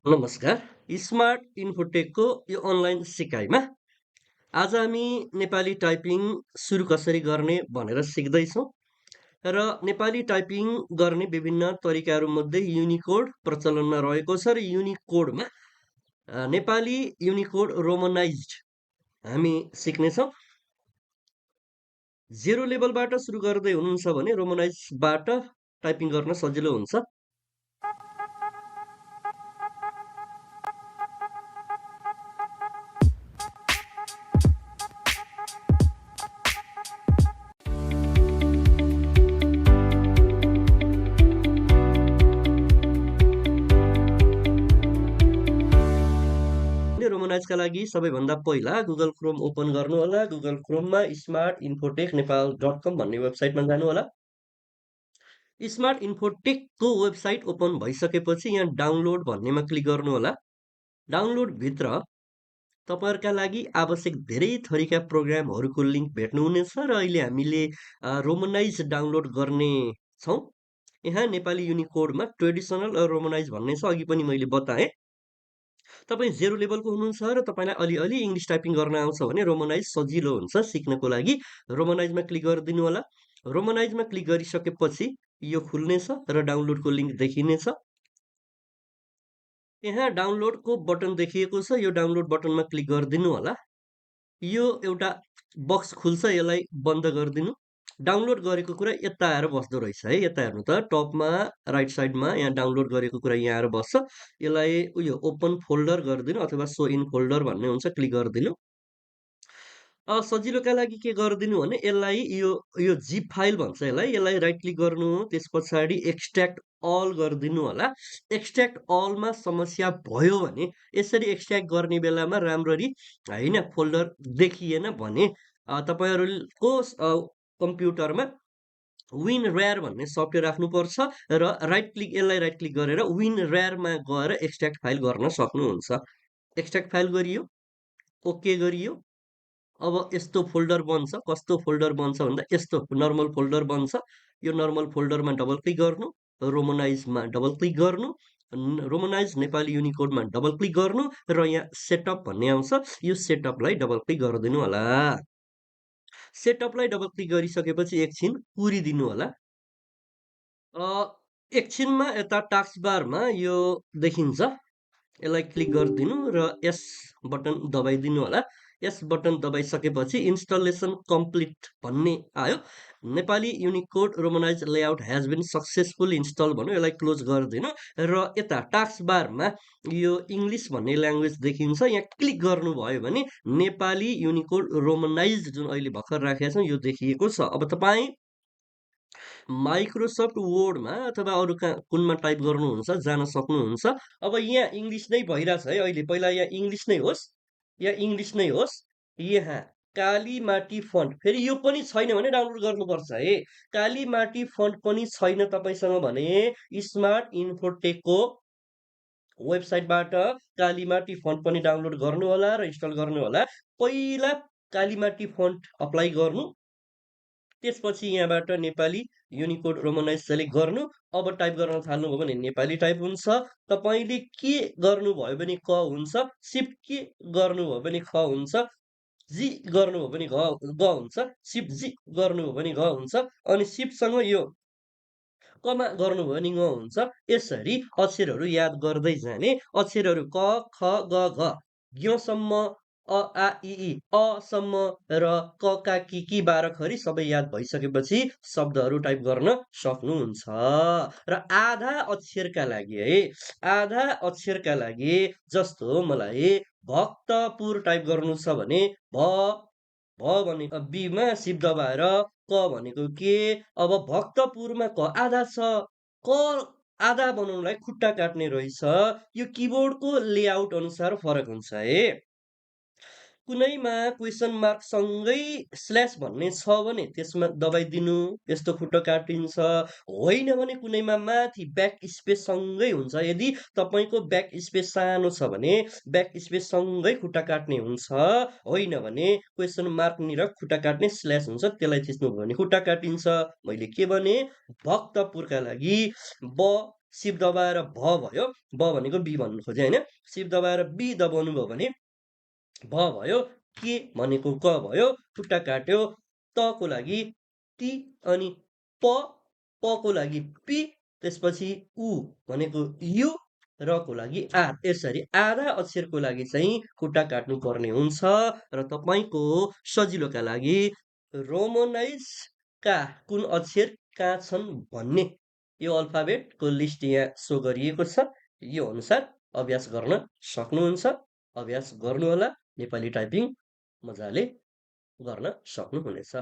नमस्कार। स्मार्ट इन्फोटेकको यो अनलाइन सिकाइमा आज हामी नेपाली टाइपिङ सुरु कसरी गर्ने भनेर सिक्दैछौँ र नेपाली टाइपिङ गर्ने विभिन्न तरिकाहरूमध्ये युनिकोड प्रचलनमा रहेको छ र युनिकोडमा नेपाली युनिकोड रोमनाइज्ड हामी सिक्नेछौँ। जेरो लेभलबाट सुरु गर्दै हुनुहुन्छ भने रोमनाइजबाट टाइपिङ गर्न सजिलो हुन्छ। रोमनाइजका लागि सबैभन्दा पहिला गुगल क्रोम ओपन गर्नु होला। गुगल क्रोममा स्मार्ट इन्फोटेक नेपाल .com भन्ने वेबसाइटमा जानु होला। स्मार्ट इन्फोटेकको वेबसाइट ओपन भइसकेपछि यहाँ डाउनलोड भन्नेमा क्लिक गर्नु होला। डाउनलोडभित्र तपाईँहरूका लागि आवश्यक धेरै थरीका प्रोग्रामहरूको लिङ्क भेट्नुहुनेछ र अहिले हामीले रोमनाइज डाउनलोड गर्ने छौँ। यहाँ नेपाली युनिकोडमा ट्रेडिसनल रोमनाइज भन्ने छ, अघि पनि मैले बताएँ। तपाईँ जेरो लेभलको हुनुहुन्छ र तपाईँलाई अलिअलि इङ्ग्लिस टाइपिङ गर्न आउँछ भने रोमनाइज सजिलो हुन्छ सिक्नको लागि। रोमनाइजमा क्लिक गरिदिनु होला। रोमनाइजमा क्लिक गरिसकेपछि यो खुल्नेछ र डाउनलोडको लिङ्क देखिनेछ। यहाँ डाउनलोडको बटन देखिएको छ, यो डाउनलोड बटनमा क्लिक गरिदिनु होला। यो एउटा बक्स खुल्छ, यसलाई बन्द गरिदिनु। डाउनलोड गरेको कुरा यता आएर बस्दो रहेछ है। यता हेर्नु त, टपमा राइट साइडमा यहाँ डाउनलोड गरेको कुरा यहाँ आएर बस्छ। यसलाई उयो ओपन फोल्डर गरिदिनु अथवा सो इन फोल्डर भन्ने हुन्छ, क्लिक गरिदिनु। सजिलोका लागि के गरिदिनु भने यसलाई यो यो जिप फाइल भन्छ यसलाई राइट क्लिक गर्नु, त्यस पछाडि एक्सट्र्याक्ट अल गरिदिनु होला। एक्सट्र्याक्ट अलमा समस्या भयो भने यसरी एक्सट्र्याक्ट गर्ने बेलामा राम्ररी होइन फोल्डर देखिएन भने तपाईँहरूको कम्प्युटरमा विन ऱ्यार भन्ने सफ्टवेयर राख्नुपर्छ र यसलाई राइट क्लिक गरेर विन ऱ्यारमा गएर एक्सट्र्याक्ट फाइल गर्न सक्नुहुन्छ। एक्सट्र्याक्ट फाइल गरियो, ओके गरियो। अब यस्तो फोल्डर बन्छ। कस्तो फोल्डर बन्छ भन्दा यस्तो नर्मल फोल्डर बन्छ। यो नर्मल फोल्डरमा डबल क्लिक गर्नु, रोमनाइजमा डबल क्लिक गर्नु, रोमनाइज नेपाली युनिकोडमा डबल क्लिक गर्नु र यहाँ सेटअप भन्ने आउँछ, यो सेटअपलाई डबल क्लिक गरिदिनु होला। सेटअपलाई डबल क्लिक गरिसकेपछि एकछिन कुरिदिनु होला। एकछिनमा यता टास्क बारमा यो देखिन्छ, यसलाई क्लिक गरिदिनु र यस बटन दबाइदिनु होला। यस बटन दबाइसकेपछि इन्स्टलेसन कम्प्लिट भन्ने आयो। Nepali unicode romanize layout has been successful install भन्यो, यसलाई क्लोज गरिदिनु र यता टास्क बारमा यो इङ्ग्लिस भन्ने ल्याङ्ग्वेज देखिन्छ, यहाँ क्लिक गर्नुभयो भने नेपाली युनिकोड रोमनाइज जुन अहिले भर्खर राखेका छौँ यो देखिएको छ। अब तपाईँ माइक्रोसफ्ट वर्डमा अथवा अरू कुनमा टाइप गर्नुहुन्छ जान सक्नुहुन्छ। अब यहाँ इङ्ग्लिस नै भइरहेछ है अहिले। पहिला यहाँ इङ्ग्लिस नै होस्, यहाँ कालीमाटी फन्ट, फेरि यो पनि छैन भने डाउनलोड गर्नुपर्छ है। कालीमाटी फन्ट पनि छैन तपाईँसँग भने स्मार्ट इन्फोटेकको वेबसाइटबाट कालीमाटी फन्ट पनि डाउनलोड गर्नु होला र इन्स्टल गर्नु होला। पहिला कालीमाटी फन्ट अप्लाई गर्नु, त्यसपछि यहाँबाट नेपाली युनिकोड रोमनाइज सेलेक्ट गर्नु। अब टाइप गर्न थाल्नुभयो भने नेपाली टाइप हुन्छ। तपाईँले के गर्नुभयो भने क हुन्छ, सिफ्ट के गर्नुभयो भने ख हुन्छ, जी गर्नुभयो भने ग हुन्छ, सिफ्ट जी गर्नुभयो भने घ हुन्छ, अनि सिफ्टसँग यो कमा गर्नुभयो भने ङ हुन्छ। यसरी अक्षरहरू याद गर्दै जाने। अक्षरहरू क ख ग घ ज्ञसम्म, अ आ इ ई असम्म र क का कि 12 खरी सबै याद भइसकेपछि शब्दहरू टाइप गर्न सक्नुहुन्छ। र आधा अक्षरका लागि है, आधा अक्षरका लागि जस्तो मलाई भक्तपुर टाइप गर्नु छ भने भ भनेको बीमा सिप दबाएर क भनेको के। अब भक्तपुरमा क आधा छ, क आधा बनाउनलाई खुट्टा काट्ने रहेछ। यो किबोर्डको लेआउट अनुसार फरक हुन्छ है। कुनैमा क्वेसन मार्क सँगै स्ल्यास भन्ने छ भने त्यसमा दबाइदिनु, यस्तो खुट्टा काटिन्छ। होइन भने कुनैमा माथि ब्याक स्पेस सँगै हुन्छ। यदि तपाईँको ब्याक स्पेस सानो छ भने ब्याक स्पेस सँगै खुट्टा काट्ने हुन्छ। होइन भने क्वेसन मार्कनिर खुट्टा काट्ने स्ल्यास हुन्छ, त्यसलाई थिच्नुभयो भने खुट्टा काटिन्छ। मैले के भने भक्तपुरका लागि ब सिफ्ट दबाएर भ भयो, ब भनेको बी भन्नु खोजेँ होइन। सिफ्ट दबाएर बी दबाउनु भयो भने भ भयो, के भनेको क भयो, खुट्टा काट्यो, तको लागि टी, अनि पको लागि पी, त्यसपछि उ भनेको यु, रको लागि आर। यसरी आधा अक्षरको लागि चाहिँ खुट्टा काट्नु पर्ने हुन्छ र तपाईँको सजिलोका लागि रोमनाइजका कुन अक्षर कहाँ छन् भन्ने यो अल्फाबेटको लिस्ट यहाँ सो गरिएको छ। यो अनुसार अभ्यास गर्न सक्नुहुन्छ। अभ्यास गर्नुहोला, नेपाली टाइपिङ मजाले गर्न सक्नुहुनेछ।